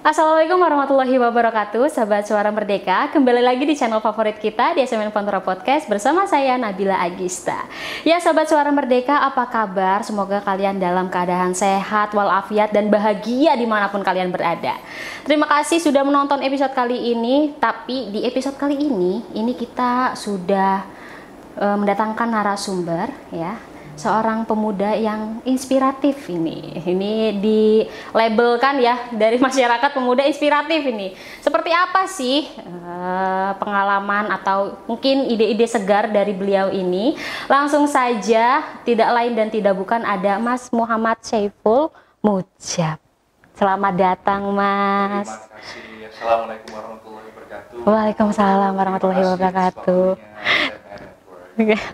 Assalamualaikum warahmatullahi wabarakatuh, sahabat Suara Merdeka. Kembali lagi di channel favorit kita di SMN Pantura Podcast bersama saya Nabila Agista. Ya sahabat Suara Merdeka, apa kabar? Semoga kalian dalam keadaan sehat, walafiat, dan bahagia dimanapun kalian berada. Terima kasih sudah menonton episode kali ini. Tapi di episode kali ini kita sudah mendatangkan narasumber, ya, seorang pemuda yang inspiratif ini dilabelkan ya dari masyarakat pemuda inspiratif ini. Seperti apa sih pengalaman atau mungkin ide-ide segar dari beliau ini? Langsung saja, tidak lain dan tidak bukan, ada Mas Muhammad Syaiful Mujab. Selamat datang, Mas. Terima kasih. Assalamualaikum warahmatullahi wabarakatuh. Waalaikumsalam warahmatullahi wabarakatuh.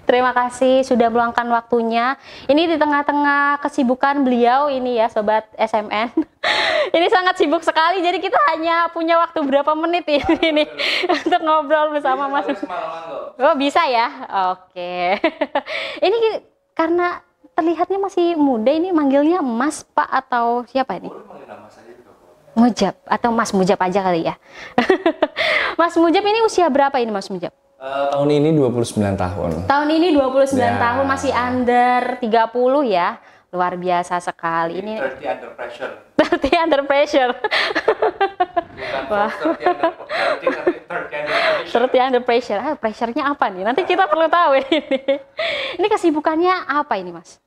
Terima kasih sudah meluangkan waktunya. Ini di tengah-tengah kesibukan beliau ini ya, Sobat SMN. Ini sangat sibuk sekali, jadi kita hanya punya waktu berapa menit ini untuk ngobrol bersama Mas. Oh bisa ya? Oke. Ini karena terlihatnya masih muda, ini manggilnya Mas, Pak, atau siapa ini? Mujab, atau Mas Mujab aja kali ya. Mas Mujab ini usia berapa ini, Mas Mujab? Tahun ini 29 tahun. Tahun ini 29 tahun, masih under 30 ya. Luar biasa sekali. Ini 30 under pressure. 30 under pressure. Wah. 30 under pressure. Pressure-nya apa nih? Nanti kita perlu tahu ini. Ini kesibukannya apa ini, Mas?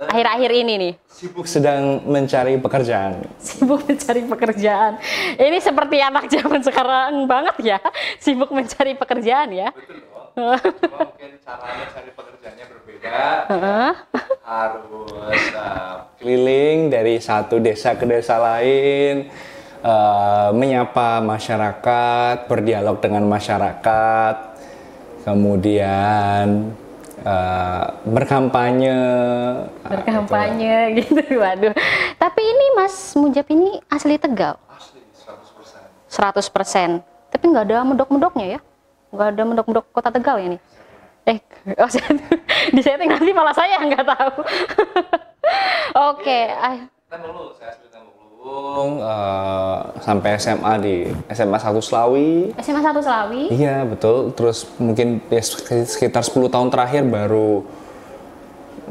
Akhir-akhir ini nih. Sibuk sedang mencari pekerjaan. Sibuk mencari pekerjaan. Ini seperti anak zaman sekarang banget ya. Sibuk mencari pekerjaan ya. Betul dong. Cuma mungkin caranya cari pekerjaannya berbeda. Harus keliling dari satu desa ke desa lain, menyapa masyarakat, berdialog dengan masyarakat, kemudian berkampanye gitu. Waduh. Tapi ini Mas Mujab ini asli Tegal? Asli 100%. 100%. Tapi nggak ada medok-medoknya ya? Nggak ada medok-medok kota Tegal ya nih? Di setting nanti malah saya nggak tahu. Oke. Temulung, saya asli Temulung, sampai SMA di SMA 1 Slawi. SMA 1 Slawi? Iya betul. Terus mungkin ya, sekitar 10 tahun terakhir baru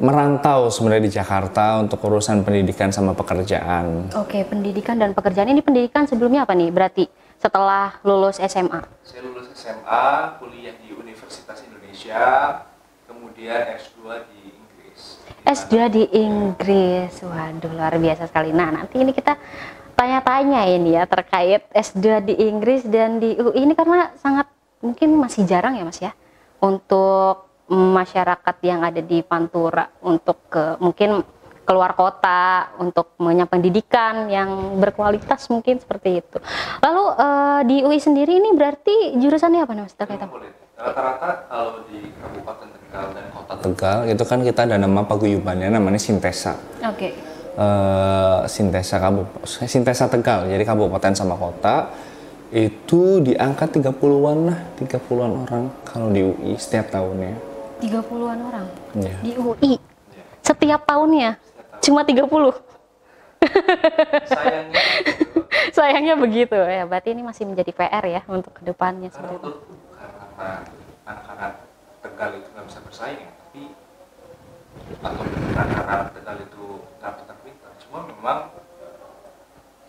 merantau sebenarnya di Jakarta untuk urusan pendidikan sama pekerjaan. Oke, pendidikan dan pekerjaan. Ini pendidikan sebelumnya apa nih? Berarti setelah lulus SMA? Saya lulus SMA, kuliah di Universitas Indonesia, kemudian S2 di Inggris. S2 di Inggris. Waduh, luar biasa sekali. Nah, nanti ini kita tanya-tanya ini ya terkait S2 di Inggris dan di UI ini, karena sangat mungkin masih jarang ya Mas ya untuk masyarakat yang ada di Pantura untuk mungkin keluar kota untuk mengenyam pendidikan yang berkualitas, mungkin seperti itu. Lalu di UI sendiri ini berarti jurusannya apa nih Mas terkait apa? Rata-rata kalau di Kabupaten Tegal dan Kota Tegal itu kan kita ada nama paguyubannya namanya Sintesa. Oke. Sintesa Tegal, jadi kabupaten sama kota itu diangkat 30-an lah, 30-an orang kalau di UI setiap tahunnya. 30-an orang? Ya. Di UI? Ya. Setiap tahunnya? Cuma 30? Sayangnya begitu ya, berarti ini masih menjadi PR ya untuk kedepannya. Karena anak-anak Tegal itu nggak bisa bersaing ya, tapi atau anak-anak Tegal itu nggak pintar-pintar, cuma memang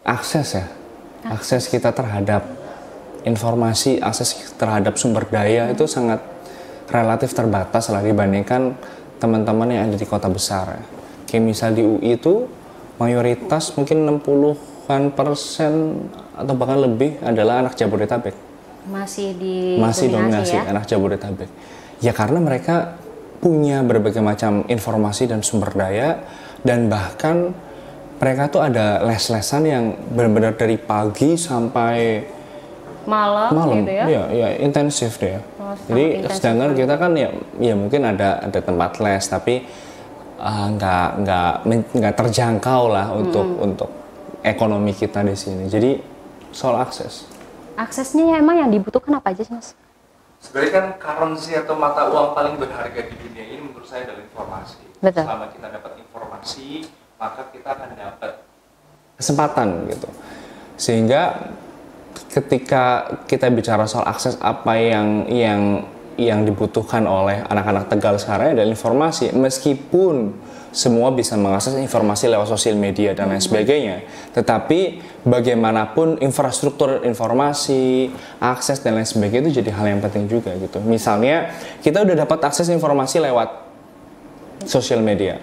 akses kita terhadap informasi, akses terhadap sumber daya itu sangat relatif terbatas lah dibandingkan teman-teman yang ada di kota besar ya. Kayak misal di UI itu mayoritas mungkin 60% atau bahkan lebih adalah anak Jabodetabek. Masih dominasi ya? Anak Jabodetabek. Ya karena mereka punya berbagai macam informasi dan sumber daya, dan bahkan mereka tuh ada les-lesan yang benar-benar dari pagi sampai malam gitu ya? Ya intensif deh. Jadi sedangkan kita kan ya mungkin ada tempat les, tapi nggak terjangkau lah untuk ekonomi kita di sini. Jadi soal akses. Aksesnya ya emang yang dibutuhkan apa aja sih Mas? Sebenarnya kan currency atau mata uang paling berharga di dunia ini menurut saya adalah informasi. Betul. Selama kita dapat informasi, maka kita akan dapat kesempatan gitu. Sehingga ketika kita bicara soal akses apa yang dibutuhkan oleh anak-anak Tegal sekarang adalah informasi, meskipun semua bisa mengakses informasi lewat sosial media dan lain sebagainya, tetapi bagaimanapun infrastruktur informasi, akses dan lain sebagainya itu jadi hal yang penting juga gitu. Misalnya kita udah dapat akses informasi lewat sosial media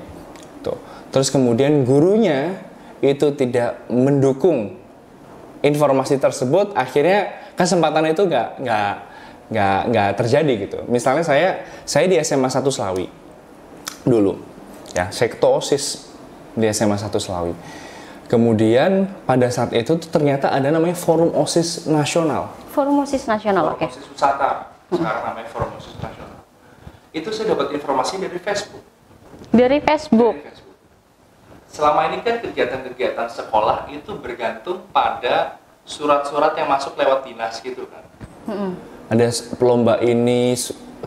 tuh, terus kemudian gurunya itu tidak mendukung informasi tersebut, akhirnya kesempatan itu nggak terjadi gitu. Misalnya saya di SMA 1 Slawi dulu, ya, saya ketua OSIS di SMA 1 Slawi. Kemudian pada saat itu ternyata ada namanya Forum OSIS Nasional. Forum OSIS Nasional, oke. Forum OSIS Wisata, sekarang namanya Forum OSIS Nasional. Itu saya dapat informasi dari Facebook. Dari Facebook. Dari Facebook. Selama ini kan kegiatan-kegiatan sekolah itu bergantung pada surat-surat yang masuk lewat dinas gitu kan. Ada lomba ini,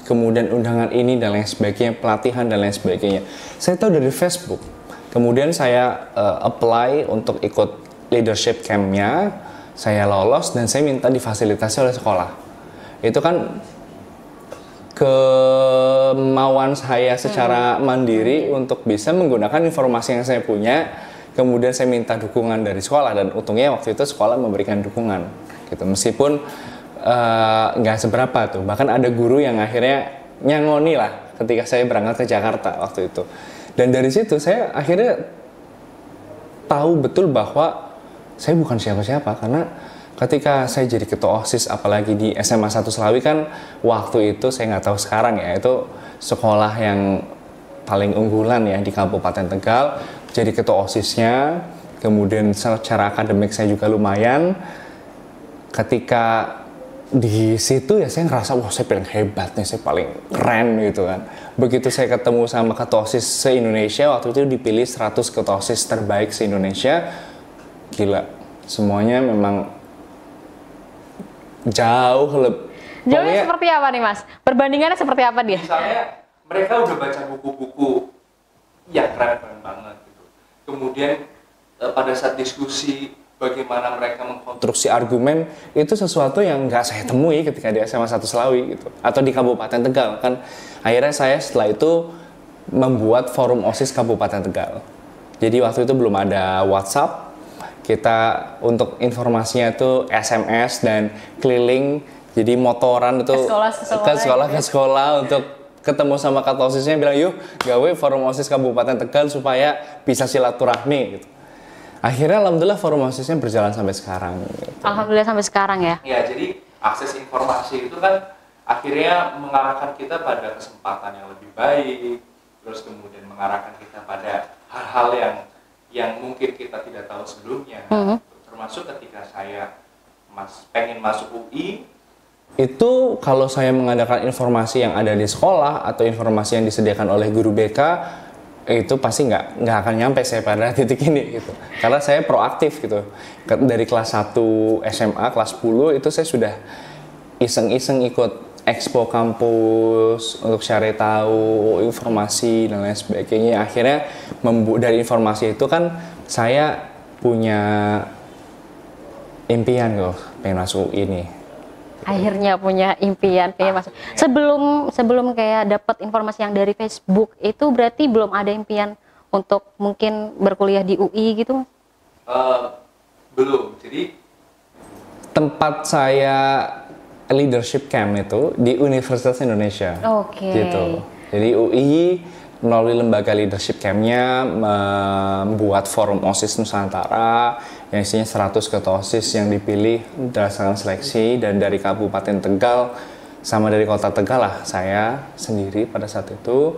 kemudian undangan ini dan lain sebagainya, pelatihan dan lain sebagainya. Saya tahu dari Facebook. Kemudian saya apply untuk ikut leadership camp-nya, saya lolos dan saya minta difasilitasi oleh sekolah. Itu kan kemauan saya secara mandiri untuk bisa menggunakan informasi yang saya punya, kemudian saya minta dukungan dari sekolah dan untungnya waktu itu sekolah memberikan dukungan gitu, meskipun nggak seberapa tuh, bahkan ada guru yang akhirnya nyangoni lah ketika saya berangkat ke Jakarta waktu itu, dan dari situ saya akhirnya tahu betul bahwa saya bukan siapa-siapa, karena ketika saya jadi ketua OSIS, apalagi di SMA 1 Slawi kan waktu itu, saya nggak tahu sekarang ya, itu sekolah yang paling unggulan ya di Kabupaten Tegal, jadi ketua OSISnya, kemudian secara akademik saya juga lumayan. Ketika di situ ya saya ngerasa, wah saya paling hebat nih, saya paling keren gitu kan. Begitu saya ketemu sama ketua OSIS se-Indonesia, waktu itu dipilih 100 ketua OSIS terbaik se-Indonesia, gila, semuanya memang Jauhnya seperti apa nih Mas? Perbandingannya seperti apa dia? Misalnya mereka udah baca buku-buku yang keren banget gitu. Kemudian pada saat diskusi bagaimana mereka mengkonstruksi argumen, itu sesuatu yang nggak saya temui ketika di SMA 1 Slawi gitu, atau di Kabupaten Tegal kan. Akhirnya saya setelah itu membuat forum OSIS Kabupaten Tegal. Jadi waktu itu belum ada WhatsApp. Kita untuk informasinya itu SMS dan keliling, jadi motoran itu ke sekolah untuk ketemu sama ketua OSISnya, bilang yuk gawe forum OSIS Kabupaten Tegal supaya bisa silaturahmi gitu. Akhirnya alhamdulillah forum OSISnya berjalan sampai sekarang gitu. Alhamdulillah sampai sekarang ya. Ya, jadi akses informasi itu kan akhirnya mengarahkan kita pada kesempatan yang lebih baik, terus kemudian mengarahkan kita pada hal-hal yang mungkin kita tidak tahu sebelumnya. Termasuk ketika saya pengen masuk UI, itu kalau saya mengadakan informasi yang ada di sekolah atau informasi yang disediakan oleh guru BK, itu pasti nggak akan nyampe saya pada titik ini gitu. Karena saya proaktif gitu. Dari kelas 1 SMA, kelas 10 itu saya sudah iseng-iseng ikut expo kampus untuk cari tahu informasi dan lain sebagainya. Akhirnya dari informasi itu kan saya punya impian loh, pengen masuk UI ini. Akhirnya punya impian pengen masuk. Sebelum kayak dapat informasi yang dari Facebook itu berarti belum ada impian untuk mungkin berkuliah di UI gitu? Belum. Jadi tempat saya leadership camp itu di Universitas Indonesia. Oke. Gitu. Jadi UI melalui lembaga leadership camp-nya membuat forum OSIS Nusantara yang isinya 100 ketua OSIS yang dipilih berdasarkan seleksi, dan dari Kabupaten Tegal sama dari Kota Tegal lah, saya sendiri pada saat itu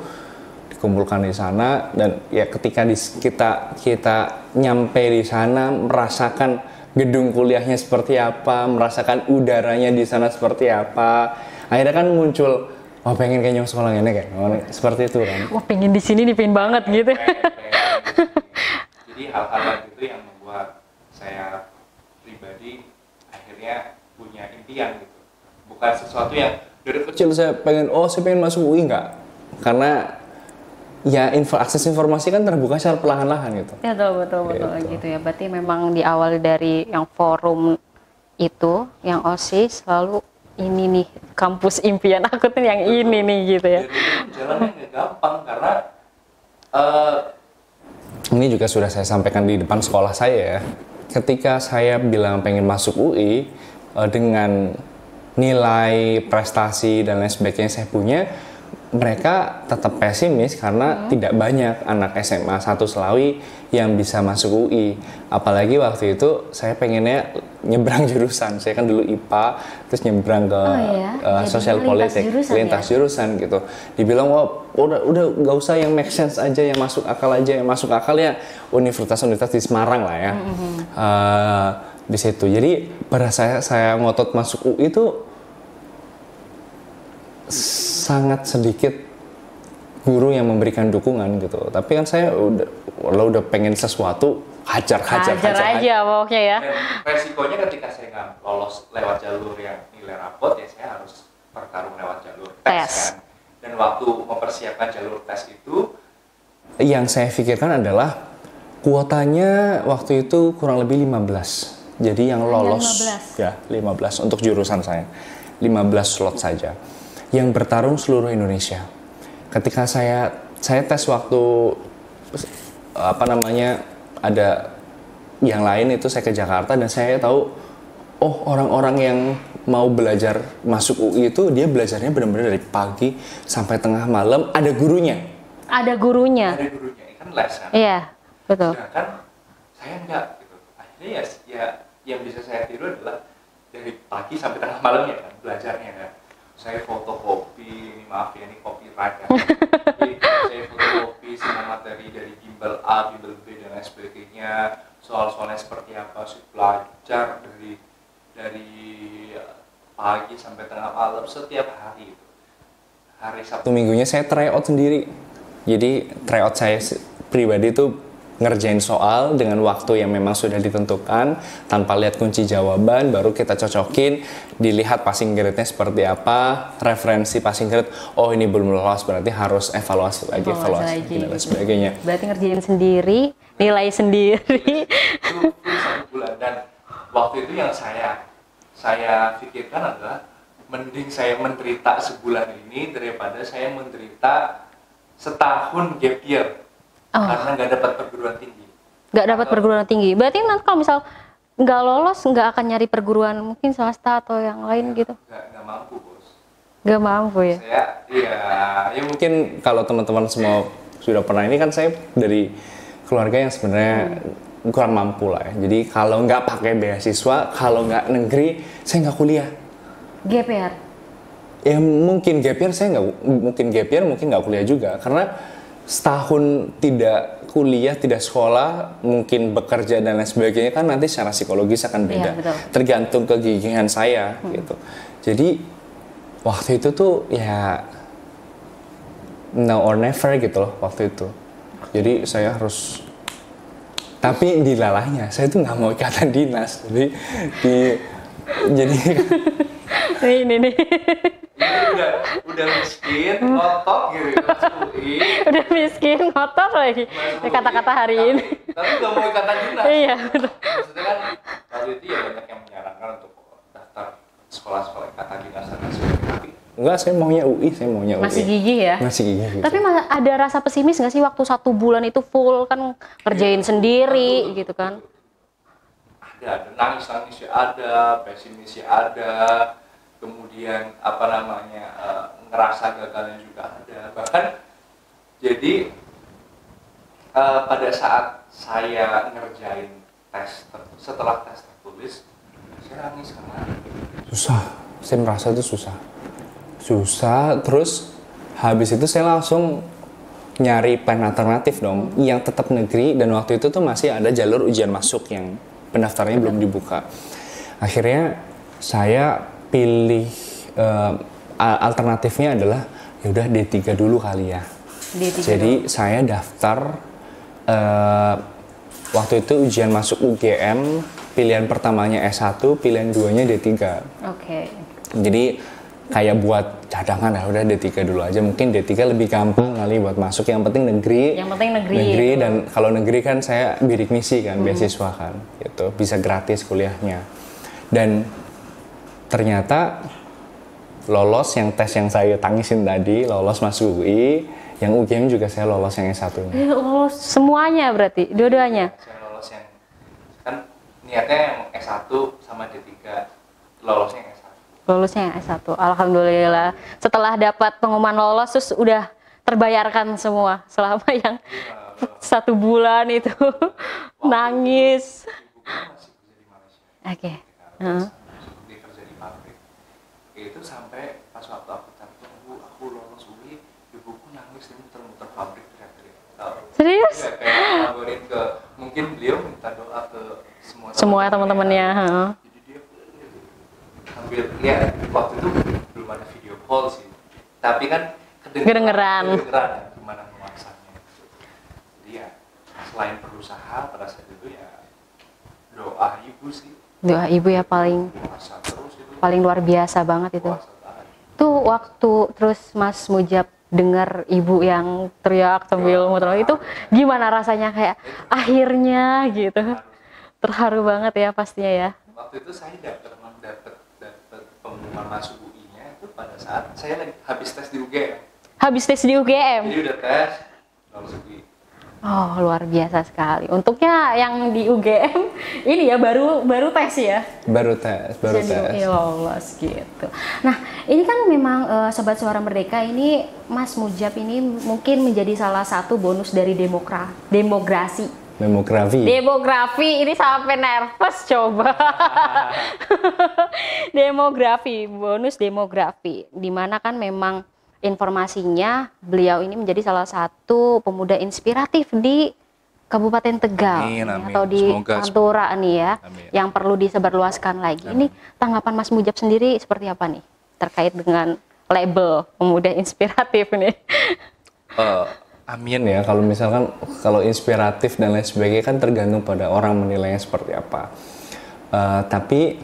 dikumpulkan di sana. Dan ya ketika kita nyampe di sana, merasakan gedung kuliahnya seperti apa, merasakan udaranya di sana seperti apa, akhirnya kan muncul, wah pengen kayaknya sekolah ini kayak seperti itu kan. Wah pengen di sini nih, pengen banget gitu. Jadi hal-hal itu yang membuat saya pribadi akhirnya punya impian gitu. Bukan sesuatu yang dari kecil saya pengen masuk UI, enggak. Karena ya akses informasi kan terbuka secara perlahan-lahan gitu. Ya betul gitu ya. Berarti memang di awal dari yang forum itu, yang OSIS, lalu ini nih kampus impian aku tuh yang ini nih gitu ya. Jadi jalannya nggak gampang karena ini juga sudah saya sampaikan di depan sekolah saya ya. Ketika saya bilang pengen masuk UI dengan nilai prestasi dan lain sebagainya saya punya, mereka tetap pesimis karena tidak banyak anak SMA 1 Selawi yang bisa masuk UI. Apalagi waktu itu saya pengennya nyebrang jurusan. Saya kan dulu IPA, terus nyebrang ke sosial politik, lintas jurusan gitu. Dibilang udah nggak usah yang make sense aja, yang masuk akal aja, yang masuk akal ya universitas di Semarang lah ya. Di situ. Jadi pada saya ngotot masuk UI itu sangat sedikit guru yang memberikan dukungan gitu. Tapi kan saya udah pengen sesuatu, hajar aja pokoknya ya. Dan resikonya ketika saya nggak lolos lewat jalur yang nilai rapot, ya saya harus bertarung lewat jalur tes kan. Dan waktu mempersiapkan jalur tes itu, yang saya pikirkan adalah kuotanya waktu itu kurang lebih 15. Jadi yang lolos 15 untuk jurusan saya. 15 slot saja. Yang bertarung seluruh Indonesia. Ketika saya tes waktu ada yang lain itu saya ke Jakarta dan saya tahu orang-orang yang mau belajar masuk UI itu dia belajarnya benar-benar dari pagi sampai tengah malam, ada gurunya kan les kan. Iya, betul. Sedangkan saya enggak gitu. Akhirnya ya yang bisa saya tiru adalah dari pagi sampai tengah malamnya kan belajarnya kan. Saya fotokopi, ini copyright kan. Jadi saya fotokopi semua materi dari bimbel A, bimbel B dan lain sebagainya. Soal-soalnya seperti apa sih, belajar dari pagi sampai tengah malam setiap hari itu. Hari Sabtu Minggunya saya tryout sendiri. Jadi tryout saya pribadi itu ngerjain soal dengan waktu yang memang sudah ditentukan tanpa lihat kunci jawaban, baru kita cocokin, dilihat passing grade-nya seperti apa, referensi passing grade, ini belum lolos berarti harus evaluasi lagi dan sebagainya. Berarti ngerjain sendiri, nilai sendiri. Itu 1 bulan. Dan waktu itu yang saya pikirkan adalah mending saya menderita sebulan ini daripada saya menderita setahun gap year. Karena nggak dapat perguruan tinggi. Nggak dapat perguruan tinggi. Berarti nanti kalau misal nggak lolos, nggak akan nyari perguruan mungkin swasta atau yang lain gitu? Nggak mampu, Bos. Nggak mampu ya? Ya mungkin kalau teman-teman semua sudah pernah, ini kan saya dari keluarga yang sebenarnya kurang mampu lah ya. Jadi kalau nggak pakai beasiswa, kalau nggak negeri, saya nggak kuliah. Gap year? Ya mungkin gap year mungkin nggak kuliah juga. Karena setahun tidak kuliah, tidak sekolah, mungkin bekerja dan lain sebagainya kan nanti secara psikologis akan beda. Iya, tergantung kegigihan saya gitu. Jadi waktu itu tuh ya now or never gitu loh waktu itu. Jadi saya harus, tapi dilalahnya saya tuh nggak mau ikatan dinas. Jadi ini nih. Udah miskin, ngotot gitu masuk UI. Udah miskin, ngotot lagi. Kata-kata hari ini. Tapi nggak mau ikatan dinas. Iya, betul. Maksudnya kan waktu itu ya banyak yang menyarankan untuk daftar sekolah-sekolah ikatan dinas dan sebagainya. Tapi enggak, saya maunya UI. Masih gigih ya? Masih gigih. Gitu. Tapi ada rasa pesimis nggak sih waktu 1 bulan itu full kan ngerjain sendiri gitu kan? Ada nangis-nangis ya ada, pesimis ya ada. Kemudian ngerasa gagalnya juga ada. Bahkan jadi pada saat saya ngerjain tes setelah tes tertulis, saya nangis karena susah. Saya merasa itu susah. Terus habis itu saya langsung nyari plan alternatif dong, yang tetap negeri, dan waktu itu tuh masih ada jalur ujian masuk yang pendaftarannya belum dibuka. Akhirnya saya pilih alternatifnya adalah ya udah D3 dulu kali ya. Jadi saya daftar waktu itu ujian masuk UGM, pilihan pertamanya S1, pilihan 2-nya D3. Oke. Jadi kayak buat cadangan ya udah D3 dulu aja, mungkin D3 lebih gampang kali buat masuk, yang penting negeri. Dan kalau negeri kan saya bidik misi kan, beasiswa kan gitu, bisa gratis kuliahnya. Dan ternyata lolos yang tes yang saya tangisin tadi, lolos masuk UI, yang UGM juga saya lolos yang S1-nya. Lolos semuanya berarti, dua-duanya? Saya lolos yang, kan niatnya yang S1 sama D3, lolosnya yang S1. Lolusnya yang S1, alhamdulillah. Setelah dapat pengumuman lolos, terus udah terbayarkan semua selama yang 1 bulan itu nangis. Masih kerja di Malaysia. Oke. Dia kerja di pabrik. Itu sampai pas waktu aku telepon, Bu, aku lolos UI, ibuku nangis dan muter-muter pabrik teriak-teriak. Serius? Ya, kayak ngabarin ke, mungkin beliau minta doa ke Semua teman-temannya. Jadi dia sambil lihat, waktu itu belum ada video call sih, tapi kan kedengeran ya, gimana nuansanya. Jadi ya selain berusaha pada saat itu ya doa ibu sih. Doa ibu ya paling Puasa terus itu. paling luar biasa banget itu. Tuh waktu terus Mas Mujab dengar ibu yang teriak sambil muter itu gimana rasanya, kayak akhirnya gitu? Terharu banget ya pastinya ya. Waktu itu saya dapat pengumuman masuk UI-nya itu pada saat saya lagi habis tes di UGM. Habis tes di UGM? Jadi udah tes, lalu UI. Oh, luar biasa sekali. Untuknya yang di UGM ini ya baru tes ya? Baru tes. Jadi lolos gitu. Nah, ini kan memang Sobat Suara Merdeka ini, Mas Mujab ini mungkin menjadi salah satu bonus dari demografi ini sampai nervous coba. bonus demografi, dimana kan memang informasinya beliau ini menjadi salah satu pemuda inspiratif di Kabupaten Tegal. Amin. Atau di Pantura nih ya. Amin. Yang perlu disebarluaskan lagi. Ini tanggapan Mas Mujab sendiri seperti apa nih terkait dengan label pemuda inspiratif nih? Amin ya, kalau inspiratif dan lain sebagainya kan tergantung pada orang menilainya seperti apa. Tapi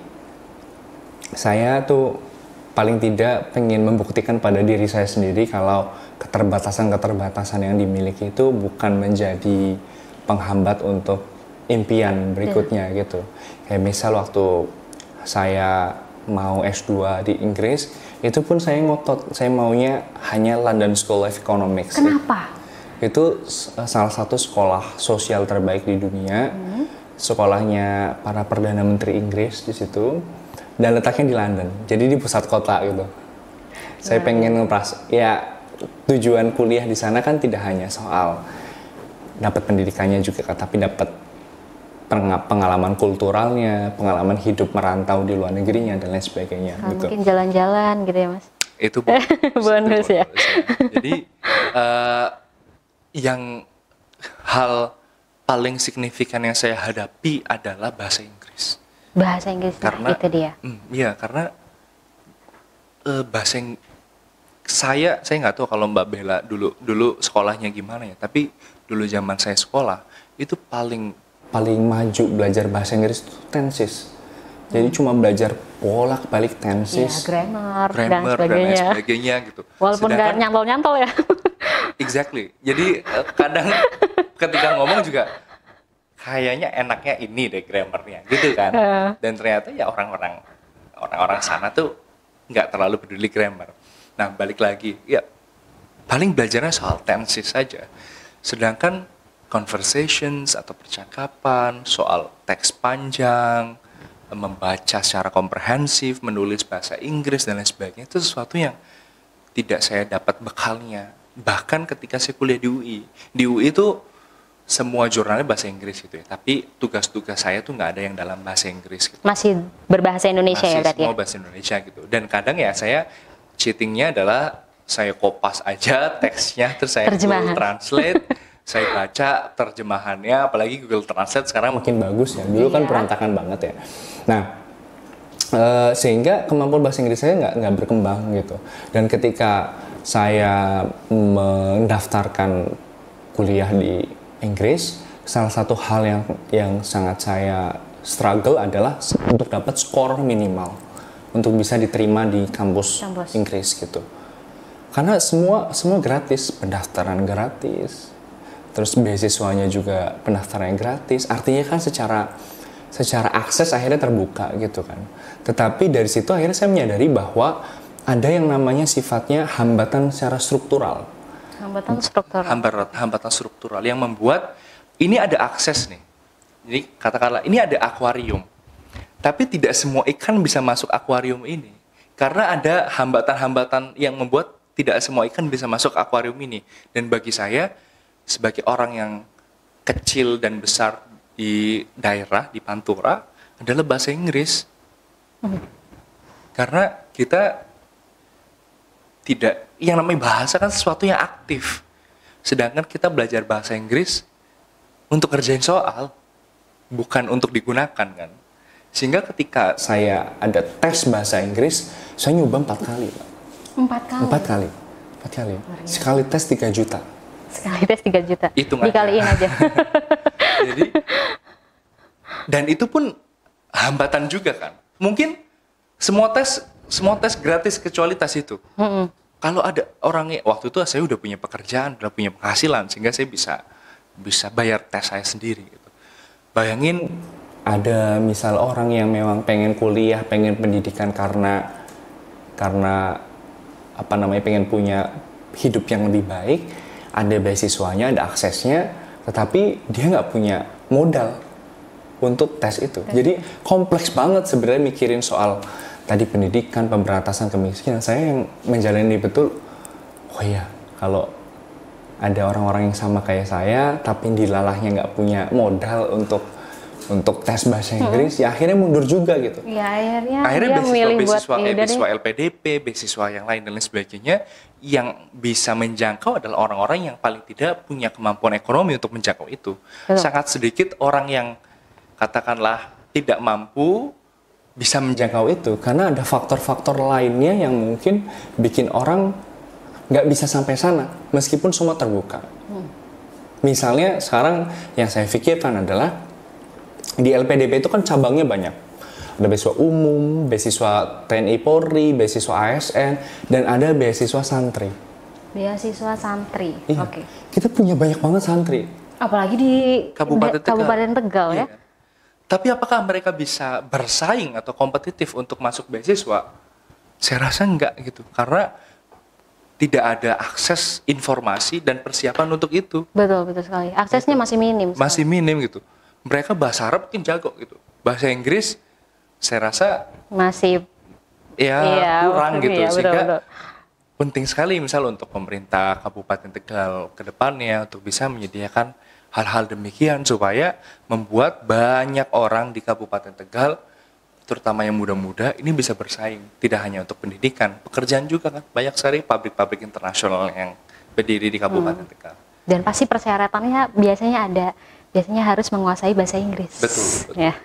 saya tuh paling tidak pengen membuktikan pada diri saya sendiri kalau keterbatasan yang dimiliki itu bukan menjadi penghambat untuk impian berikutnya gitu. Kayak misal waktu saya mau S2 di Inggris, itu pun saya ngotot, saya maunya hanya London School of Economics. Kenapa? Itu salah satu sekolah sosial terbaik di dunia. Sekolahnya para perdana menteri Inggris di situ, dan letaknya di London, jadi di pusat kota gitu. Saya pengen tujuan kuliah di sana kan tidak hanya soal dapat pendidikannya juga, tapi dapat pengalaman kulturalnya, pengalaman hidup merantau di luar negerinya dan lain sebagainya. Gitu. Mungkin jalan-jalan gitu ya Mas? Itu bonus ya. Jadi yang hal paling signifikan yang saya hadapi adalah bahasa Inggris. Bahasa Inggris, karena itu dia. Iya, karena bahasa saya nggak tahu kalau Mbak Bella dulu sekolahnya gimana ya, tapi dulu zaman saya sekolah itu paling maju belajar bahasa Inggris itu tenses. Jadi cuma belajar bolak-balik tenses, grammar dan sebagainya gitu. Walaupun nggak nyantol-nyantol ya. Exactly. Jadi kadang ketika ngomong juga kayaknya enaknya ini deh grammarnya gitu kan. Dan ternyata ya orang-orang sana tuh nggak terlalu peduli grammar. Nah balik lagi ya paling belajarnya soal tenses saja. Sedangkan conversations atau percakapan, soal teks panjang, membaca secara komprehensif, menulis bahasa Inggris dan lain sebagainya itu sesuatu yang tidak saya dapat bekalnya. Bahkan ketika saya kuliah di UI. Di UI itu semua jurnalnya bahasa Inggris gitu ya. Tapi tugas-tugas saya tuh nggak ada yang dalam bahasa Inggris gitu. Masih berbahasa Indonesia ya berarti ya? Semua bahasa Indonesia gitu. Dan kadang ya saya cheatingnya adalah saya kopas aja teksnya, terus saya Google Translate, saya baca terjemahannya, apalagi Google Translate sekarang makin bagus ya. Dulu kan berantakan banget ya. Nah, sehingga kemampuan bahasa Inggris saya nggak berkembang gitu. Dan ketika saya mendaftarkan kuliah di Inggris, salah satu hal yang sangat saya struggle adalah untuk dapat skor minimal untuk bisa diterima di kampus Inggris gitu. Karena semua gratis, pendaftaran gratis, terus beasiswanya juga pendaftarannya gratis. Artinya kan secara akses akhirnya terbuka gitu kan. Tetapi dari situ akhirnya saya menyadari bahwa ada yang namanya sifatnya hambatan secara struktural. Hambatan struktural yang membuat ini ada akses nih. Jadi katakanlah ini ada akuarium. Tapi tidak semua ikan bisa masuk akuarium ini. Karena ada hambatan-hambatan yang membuat tidak semua ikan bisa masuk akuarium ini. Dan bagi saya, sebagai orang yang kecil dan besar di daerah, di Pantura, adalah bahasa Inggris. Karena kita tidak, yang namanya bahasa kan sesuatu yang aktif. Sedangkan kita belajar bahasa Inggris untuk kerjain soal, bukan untuk digunakan kan. Sehingga ketika saya ada tes bahasa Inggris, saya nyoba 4 kali. Pak. 4 kali. Sekali tes 3 juta. Sekali tes 3 juta. Hitung dikaliin aja. Jadi, dan itu pun hambatan juga kan. Mungkin semua tes gratis kecuali tes itu. Kalau ada orangnya, waktu itu saya udah punya pekerjaan, udah punya penghasilan, sehingga saya bisa bayar tes saya sendiri. Gitu. Bayangin ada misal orang yang memang pengen kuliah, pengen pendidikan karena pengen punya hidup yang lebih baik, ada beasiswanya, ada aksesnya, tetapi dia nggak punya modal untuk tes itu. Jadi kompleks banget sebenarnya mikirin soal tadi pendidikan, pemberantasan kemiskinan. Saya yang menjalani betul, oh iya, kalau ada orang-orang yang sama kayak saya, tapi dilalahnya nggak punya modal untuk tes bahasa Inggris, ya akhirnya mundur juga gitu. Ya akhirnya beasiswa LPDP, beasiswa yang lain dan lain sebagainya, yang bisa menjangkau adalah orang-orang yang paling tidak punya kemampuan ekonomi untuk menjangkau itu. Betul. Sangat sedikit orang yang katakanlah tidak mampu bisa menjangkau itu, karena ada faktor-faktor lainnya yang mungkin bikin orang nggak bisa sampai sana, meskipun semua terbuka. Misalnya sekarang yang saya pikirkan adalah di LPDP itu kan cabangnya banyak. Ada beasiswa umum, beasiswa TNI Polri, beasiswa ASN, dan ada beasiswa santri. Beasiswa santri. Iya. Oke. Kita punya banyak banget santri. Apalagi di Kabupaten Tegal ya. Iya. Tapi apakah mereka bisa bersaing atau kompetitif untuk masuk beasiswa? Saya rasa enggak gitu. Karena tidak ada akses informasi dan persiapan untuk itu. Betul sekali. Aksesnya masih minim. Masih minim gitu. Mereka bahasa Arab mungkin jago gitu. Bahasa Inggris saya rasa masih kurang gitu. Iya, sehingga betul. penting sekali misal untuk pemerintah Kabupaten Tegal ke depannya untuk bisa menyediakan hal-hal demikian supaya membuat banyak orang di Kabupaten Tegal, terutama yang muda-muda, ini bisa bersaing. Tidak hanya untuk pendidikan, pekerjaan juga kan. Banyak sekali pabrik-pabrik internasional yang berdiri di Kabupaten Tegal. Dan pasti persyaratannya biasanya harus menguasai bahasa Inggris. Betul. Ya.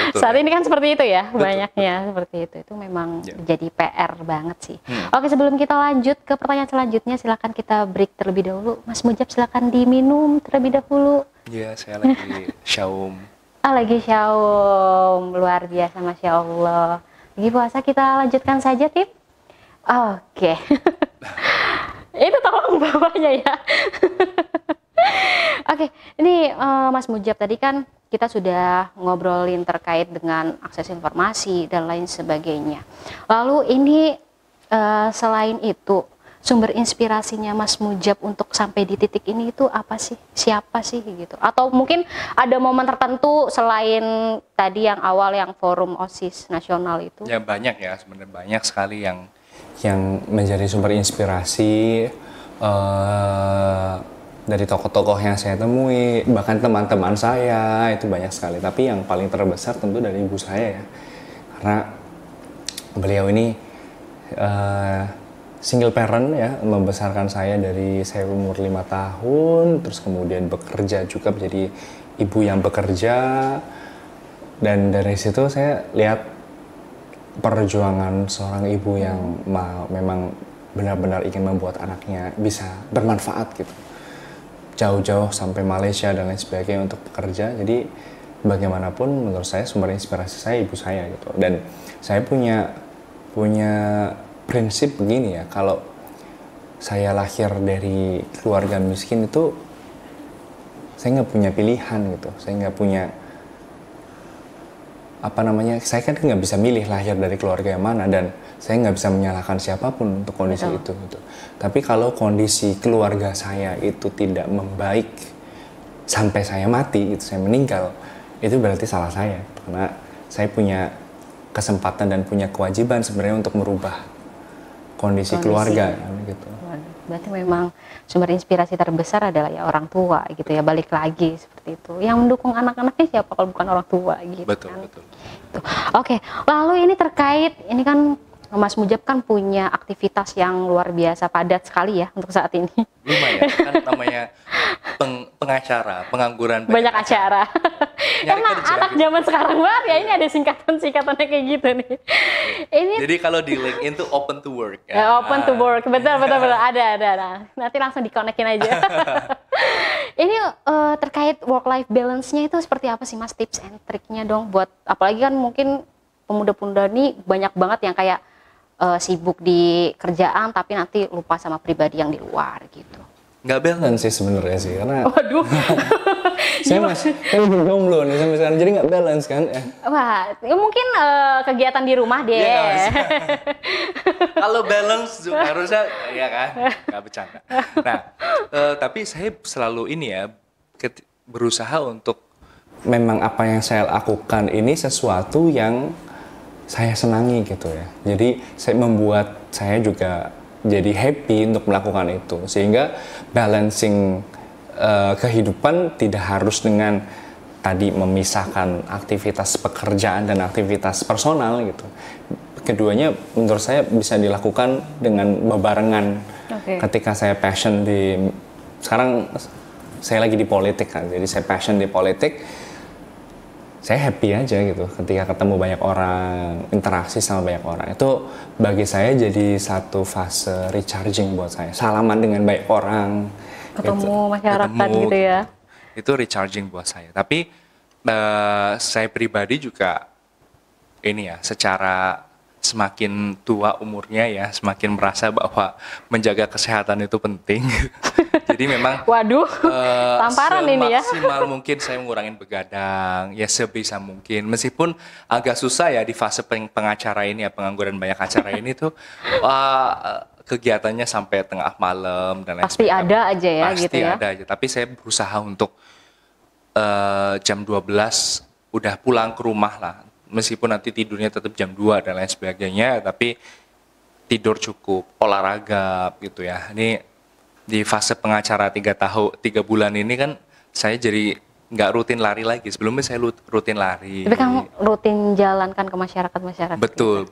Betul. Saat ini kan seperti itu ya, Betul, banyaknya seperti itu. Itu memang Ya. jadi PR banget sih. Oke, sebelum kita lanjut ke pertanyaan selanjutnya, silakan kita break terlebih dahulu. Mas Mujab silakan diminum terlebih dahulu. Iya, saya lagi syaum. Lagi syaum, luar biasa, Masya Allah. Lagi puasa, kita lanjutkan saja, Tip. Oke. Itu tolong bawahnya ya. Oke, ini Mas Mujab, tadi kan kita sudah ngobrolin terkait dengan akses informasi dan lain sebagainya. Lalu ini selain itu, sumber inspirasinya Mas Mujab untuk sampai di titik ini itu apa sih? Siapa sih gitu? Atau mungkin ada momen tertentu selain tadi yang awal yang forum OSIS nasional itu? Ya banyak ya, sebenarnya banyak sekali yang menjadi sumber inspirasi dari tokoh-tokoh yang saya temui, bahkan teman-teman saya itu banyak sekali. Tapi yang paling terbesar tentu dari ibu saya ya, karena beliau ini single parent ya, membesarkan saya dari saya umur 5 tahun, terus kemudian bekerja juga menjadi ibu yang bekerja, dan dari situ saya lihat perjuangan seorang ibu yang memang benar-benar ingin membuat anaknya bisa bermanfaat gitu. Jauh-jauh sampai Malaysia dan lain sebagainya untuk bekerja. Jadi bagaimanapun menurut saya sumber inspirasi saya ibu saya gitu. Dan saya punya punya prinsip begini ya, kalau saya lahir dari keluarga miskin itu saya nggak punya pilihan gitu, saya nggak punya saya kan nggak bisa milih lahir dari keluarga yang mana, dan saya nggak bisa menyalahkan siapapun untuk kondisi itu gitu. Tapi kalau kondisi keluarga saya itu tidak membaik sampai saya mati, itu saya meninggal, itu berarti salah saya, karena saya punya kesempatan dan punya kewajiban sebenarnya untuk merubah kondisi keluarga gitu. Berarti memang sumber inspirasi terbesar adalah ya orang tua gitu ya, balik lagi seperti itu. Yang mendukung anak-anaknya siapa kalau bukan orang tua gitu. Betul, kan. betul. Oke, lalu ini terkait, ini kan Mas Mujab kan punya aktivitas yang luar biasa padat sekali ya untuk saat ini. Lumayan, kan namanya pengacara, pengangguran banyak acara. Nyari Karena kerja anak gitu. zaman sekarang banget ya, ini ada singkatan-singkatannya kayak gitu nih. Ini Jadi kalau di LinkedIn tuh open to work. open to work, betul. Ada. Nanti langsung dikonekin aja. Ini terkait work-life balance-nya itu seperti apa sih Mas, tips and triknya dong buat, apalagi kan mungkin pemuda-pemuda nih banyak banget yang kayak sibuk di kerjaan tapi nanti lupa sama pribadi yang di luar gitu. Nggak balance. Sih sebenarnya sih, karena Waduh. saya masih jomblo nih sampai sekarang, jadi nggak balance kan. Wah, mungkin kegiatan di rumah deh. Iya, nggak bisa. Kalau balance harusnya ya kan, nggak bercanda. Nah, tapi saya selalu ini ya berusaha untuk Memang apa yang saya lakukan ini sesuatu yang saya senangi gitu ya. Jadi saya juga jadi happy untuk melakukan itu, sehingga balancing kehidupan tidak harus dengan tadi memisahkan aktivitas pekerjaan dan aktivitas personal gitu. Keduanya menurut saya bisa dilakukan dengan bebarengan. Ketika saya passion sekarang saya lagi di politik kan, jadi saya passion di politik, saya happy aja gitu ketika ketemu banyak orang, interaksi sama banyak orang. Itu bagi saya jadi satu fase recharging buat saya. Salaman dengan banyak orang, Ketemu masyarakat gitu ya. Itu recharging buat saya. Tapi saya pribadi juga ini ya, secara semakin tua umurnya ya, semakin merasa bahwa menjaga kesehatan itu penting. Jadi memang Waduh, tamparan ini ya. Semaksimal mungkin saya ngurangin begadang, ya sebisa mungkin. Meskipun agak susah ya di fase pengacara ini ya, pengangguran banyak acara ini tuh kegiatannya sampai tengah malam dan lain Pasti sebagainya. ada aja ya Pasti gitu ya. ada aja, tapi saya berusaha untuk jam 12 udah pulang ke rumah lah. Meskipun nanti tidurnya tetap jam 2 dan lain sebagainya, tapi tidur cukup, olahraga gitu ya. Ini di fase pengacara 3 bulan ini kan saya jadi nggak rutin lari lagi. Sebelumnya saya rutin lari. Tapi kamu rutin jalankan ke masyarakat-masyarakat. Betul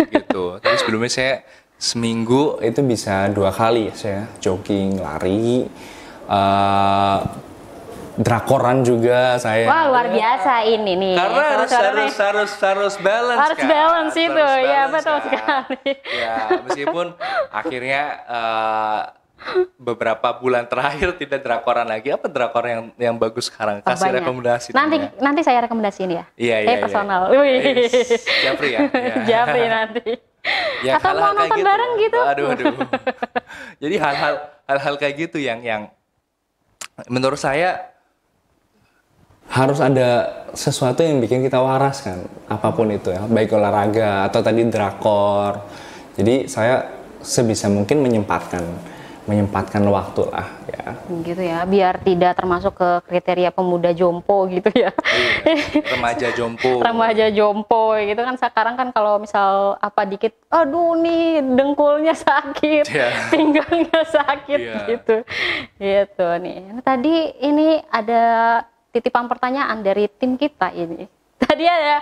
gitu. Tapi sebelumnya saya seminggu itu bisa 2 kali saya jogging, lari, drakoran juga saya. Wah, luar biasa ini nih. karena harus balance Harus kan. balance itu, Harus ya balance betul kan. sekali. Ya meskipun akhirnya beberapa bulan terakhir tidak drakoran lagi. Apa drakor yang bagus sekarang? Kasih Banyak. rekomendasi. Nanti saya rekomendasiin ya. Iya, Saya personal. Wih. Japri ya. Iya. Japri nanti. Ya, Atau mau hal-hal kayak nonton bareng gitu. Aduh. Jadi hal-hal kayak gitu yang menurut saya Harus ada sesuatu yang bikin kita waras kan, apapun itu ya, baik olahraga atau tadi drakor. Jadi saya sebisa mungkin menyempatkan waktu lah ya. Gitu ya, biar tidak termasuk ke kriteria pemuda jompo gitu ya. remaja jompo. Remaja jompo gitu kan, sekarang kan kalau misal apa dikit, aduh nih dengkulnya sakit, Yeah. pinggangnya sakit Yeah. gitu. Gitu nih. Nah, tadi ini ada titipan pertanyaan dari tim kita ini. Tadi ada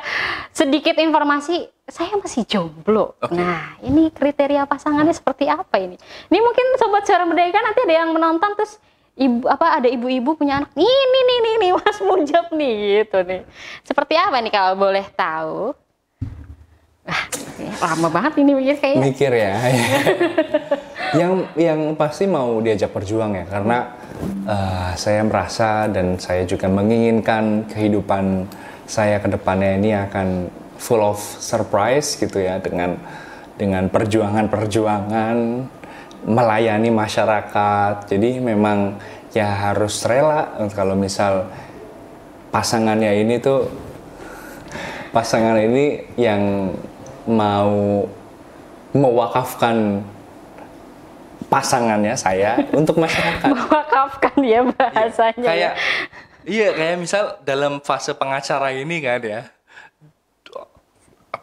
sedikit informasi, saya masih jomblo. Okay. Nah, ini kriteria pasangannya seperti apa ini? Ini mungkin Sobat Suara Merdeka nanti ada yang menonton terus ada ibu-ibu punya anak. Nih Mas Mujab nih gitu nih. Seperti apa nih kalau boleh tahu? Lama banget ini Mikir ya. yang pasti mau diajak berjuang ya, karena saya merasa dan saya juga menginginkan kehidupan saya ke depannya ini akan full of surprise gitu ya, dengan dengan perjuangan-perjuangan melayani masyarakat. Jadi memang ya harus rela kalau misal pasangan ini yang mau mewakafkan pasangannya saya untuk masyarakat. Mewakafkan ya bahasanya. Kayak misal dalam fase pengacara ini kan ya,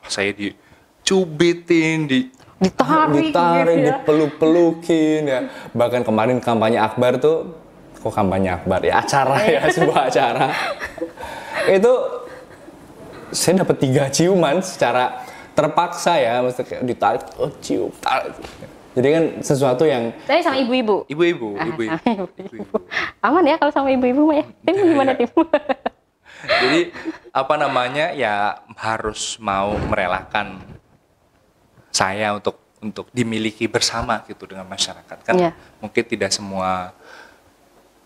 saya dicubitin, ditarik gitu ya. dipeluk-pelukin ya. Bahkan kemarin kampanye Akbar tuh, kok kampanye Akbar ya, acara ya, sebuah acara. Itu saya dapat 3 ciuman secara terpaksa ya, maksudnya ditarik, cium, tarik. Jadi kan sesuatu yang... Tapi sama ibu-ibu? Ibu-ibu. Aman ya kalau sama ibu-ibu mah ya? Tim gimana tim? Jadi ya harus mau merelakan saya untuk dimiliki bersama gitu dengan masyarakat. Kan mungkin tidak semua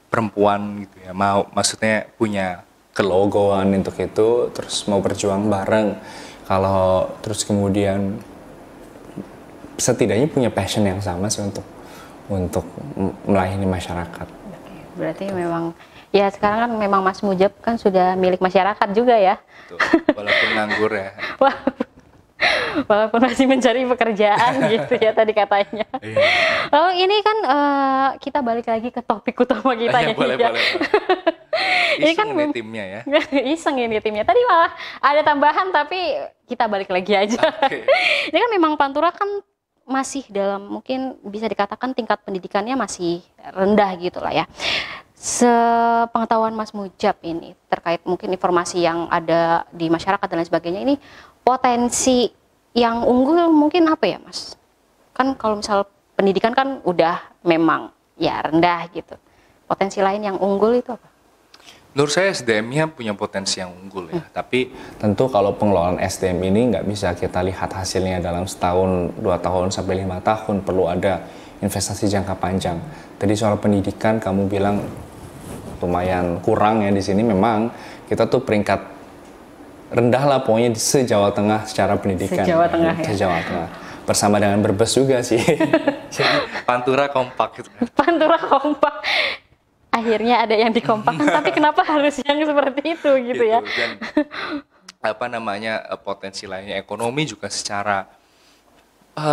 perempuan gitu ya maksudnya punya kelogoan untuk itu, terus mau berjuang bareng. Kalau terus kemudian setidaknya punya passion yang sama sih untuk melayani masyarakat. Oke, berarti memang ya sekarang kan memang Mas Mujab kan sudah milik masyarakat juga ya. Tuh, walaupun nganggur ya. Walaupun masih mencari pekerjaan gitu ya tadi katanya. Iya. Lalu ini kan kita balik lagi ke topik utama kita ya. Boleh. Ini kan timnya ya. Iseng ini timnya. Tadi malah ada tambahan tapi kita balik lagi aja. Okay. Ini kan memang Pantura kan masih dalam mungkin bisa dikatakan tingkat pendidikannya masih rendah gitu lah ya. Sepengetahuan Mas Mujab ini terkait mungkin informasi yang ada di masyarakat dan lain sebagainya, ini potensi yang unggul mungkin apa ya Mas? Kan kalau misal pendidikan kan udah memang ya rendah gitu. Potensi lain yang unggul itu apa? Menurut saya SDM-nya punya potensi yang unggul ya, tapi tentu kalau pengelolaan SDM ini nggak bisa kita lihat hasilnya dalam setahun, 2 tahun, sampai 5 tahun, perlu ada investasi jangka panjang. Tadi soal pendidikan kamu bilang lumayan kurang ya di sini, memang kita tuh peringkat rendah lah pokoknya di se-Jawa Tengah secara pendidikan. Se-Jawa Tengah ya. Se-Jawa Tengah. Bersama dengan Brebes juga sih. Jadi Pantura kompak gitu. Pantura kompak. Akhirnya ada yang dikompakkan, tapi kenapa harus yang seperti itu gitu ya? Dan potensi lainnya ekonomi juga secara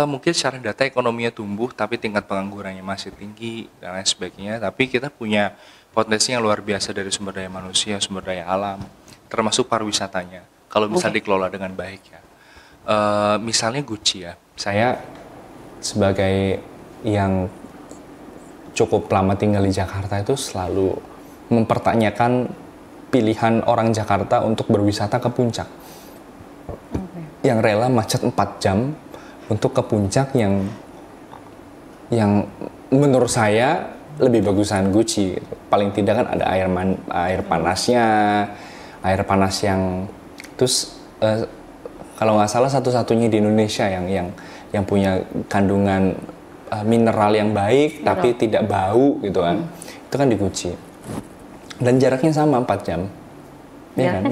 mungkin secara data ekonominya tumbuh, tapi tingkat penganggurannya masih tinggi dan lain sebagainya. Tapi kita punya potensi yang luar biasa dari sumber daya manusia, sumber daya alam, termasuk pariwisatanya. Kalau bisa dikelola dengan baik ya. Misalnya Gucci ya. Saya sebagai yang cukup lama tinggal di Jakarta itu selalu mempertanyakan pilihan orang Jakarta untuk berwisata ke puncak. Yang rela macet 4 jam untuk ke puncak yang menurut saya lebih bagusan Gucci. Paling tidak kan ada air panasnya, air panas yang terus kalau nggak salah satu-satunya di Indonesia yang punya kandungan mineral yang baik tapi tidak bau gitu kan. Itu kan di Gucci. Dan jaraknya sama 4 jam. Ya kan?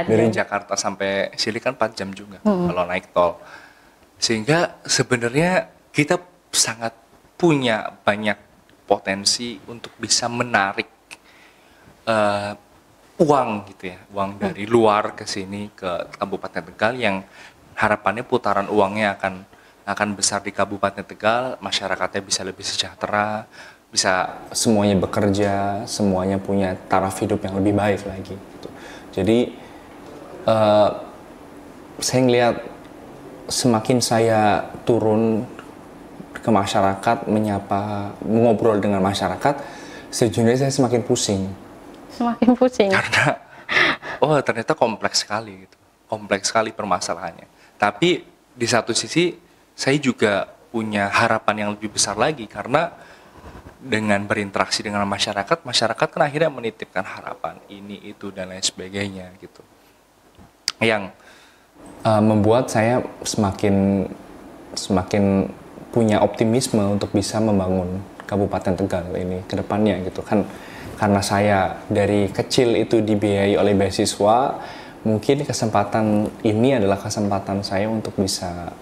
Dari Jakarta sampai sini kan 4 jam juga kalau naik tol. Sehingga sebenarnya kita sangat punya banyak potensi untuk bisa menarik uang gitu ya, uang dari luar ke sini ke Kabupaten Tegal yang harapannya putaran uangnya akan besar di Kabupaten Tegal, masyarakatnya bisa lebih sejahtera, bisa semuanya bekerja, semuanya punya taraf hidup yang lebih baik lagi. Gitu. Jadi saya ngelihat semakin saya turun ke masyarakat, menyapa, mengobrol dengan masyarakat, sejujurnya saya semakin pusing. Semakin pusing. Karena ternyata kompleks sekali gitu, kompleks sekali permasalahannya. Tapi di satu sisi saya juga punya harapan yang lebih besar lagi karena dengan berinteraksi dengan masyarakat kan akhirnya menitipkan harapan ini, itu, dan lain sebagainya gitu. Yang membuat saya semakin punya optimisme untuk bisa membangun Kabupaten Tegal ini ke depannya gitu kan. Karena saya dari kecil itu dibiayai oleh beasiswa, mungkin kesempatan ini adalah kesempatan saya untuk bisa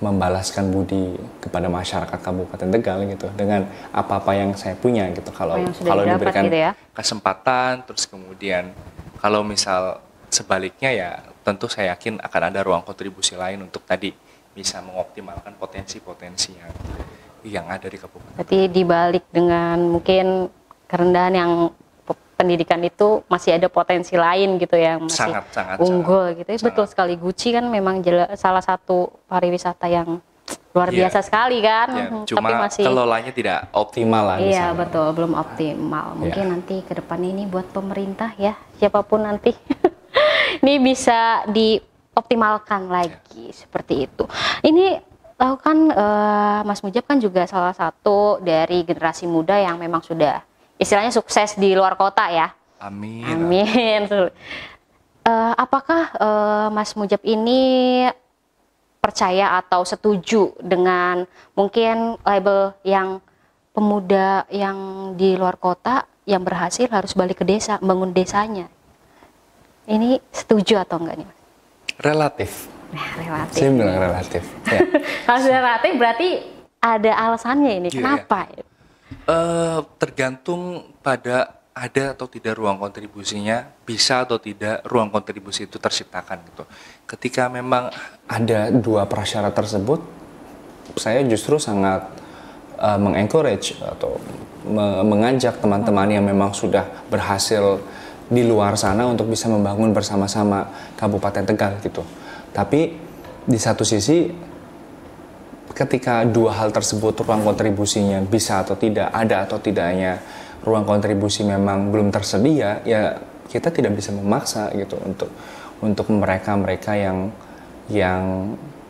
membalaskan budi kepada masyarakat Kabupaten Tegal gitu dengan apa-apa yang saya punya gitu. Kalau diberikan gitu ya? kesempatan, terus kemudian kalau misal sebaliknya ya tentu saya yakin akan ada ruang kontribusi lain untuk tadi bisa mengoptimalkan potensi-potensi yang ada di kabupaten. Berarti dibalik dengan mungkin kerendahan yang pendidikan itu masih ada potensi lain gitu ya, masih sangat unggul gitu. Betul sekali, Guci kan memang salah satu pariwisata yang luar biasa sekali kan. Cuma tapi masih kelolanya tidak optimal lah. Iya betul, belum optimal. Mungkin nanti ke depan ini buat pemerintah ya, siapapun nanti ini bisa dioptimalkan lagi seperti itu. Ini tahu kan Mas Mujab kan juga salah satu dari generasi muda yang memang sudah istilahnya sukses di luar kota ya. Amin. Amin. Apakah Mas Mujab ini percaya atau setuju dengan mungkin label yang pemuda yang di luar kota yang berhasil harus balik ke desa, bangun desanya? Ini setuju atau enggak nih? Relatif. Relatif. Saya bilang relatif. Ya. Kalau relatif berarti ada alasannya ini. Kenapa? Tergantung pada ada atau tidak ruang kontribusinya, bisa atau tidak ruang kontribusi itu terciptakan gitu. Ketika memang ada dua prasyarat tersebut, saya justru sangat mengencourage atau mengajak teman-teman yang memang sudah berhasil di luar sana untuk bisa membangun bersama-sama Kabupaten Tegal gitu. Tapi di satu sisi ketika dua hal tersebut ruang kontribusinya bisa atau tidak, ada atau tidaknya ruang kontribusi memang belum tersedia, ya kita tidak bisa memaksa gitu untuk mereka yang